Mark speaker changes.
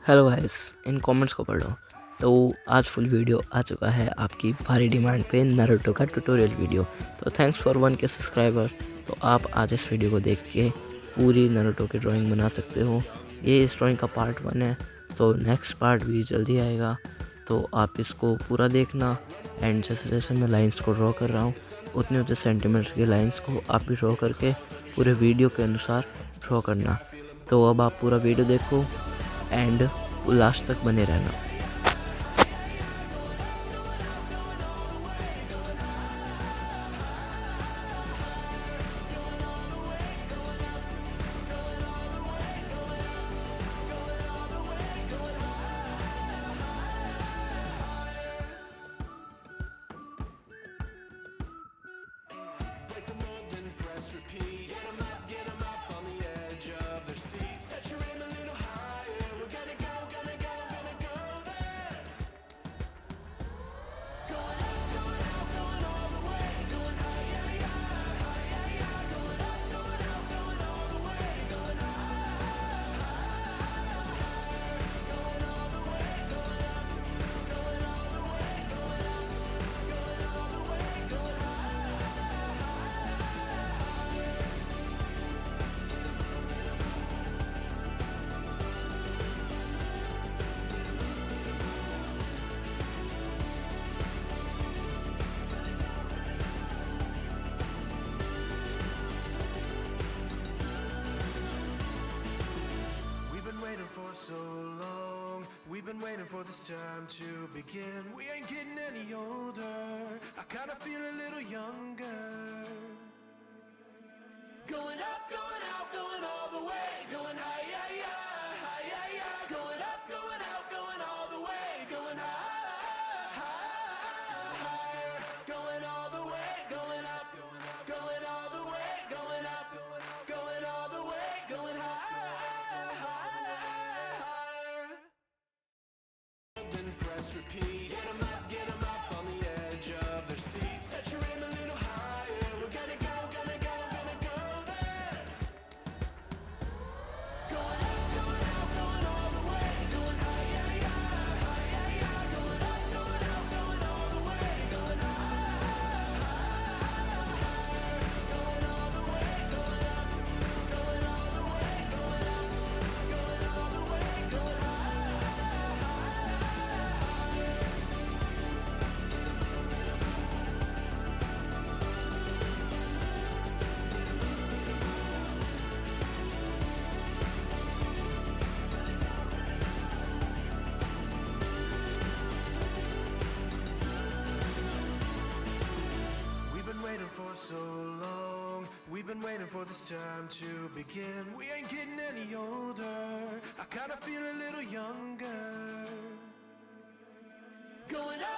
Speaker 1: Hello guys, इन comments को पढ़ो। तो आज फुल वीडियो आ चुका है आपकी भारी डिमांड पे नारुतो का ट्यूटोरियल वीडियो। तो थैंक्स फॉर 1K सब्सक्राइबर। तो आप आज इस वीडियो को देख के पूरी नारुतो की ड्राइंग बना सकते हो। ये इस ड्राइंग का पार्ट 1 है, तो नेक्स्ट पार्ट भी जल्दी आएगा। तो आप इसको पूरा देखना एंड जैसे जैसे मैं लाइंस को ड्रॉ कर रहा हूँ उतने सेंटीमीटर की लाइंस को आप भी ड्रॉ करके पूरे वीडियो के अनुसार ड्रॉ करना। तो अब आप पूरा वीडियो देखो एंड लास्ट तक बने रहना।
Speaker 2: For so long, we've been waiting for this time to begin. We ain't getting any older. I kinda feel a little younger. Going up, going out, going all the way. Going high, yeah, yeah, high, yeah, yeah. Going up, going out, going all the way. Going high, higher. Going all the way, going up, going all the way. Going up, going all the way. Going high. Press repeat, get 'em up on the edge of their seats. Set your aim a little higher. We're gonna go there. Going up, going out, going all the way. Going high, yeah, yeah, high, yeah, yeah. Going up, going out, going all the way. Going high, going all the way. Going up, going all the way. Going up, going all the way. Going high. For so long, we've been waiting for this time to begin. We ain't getting any older. I kinda feel a little younger. Going up.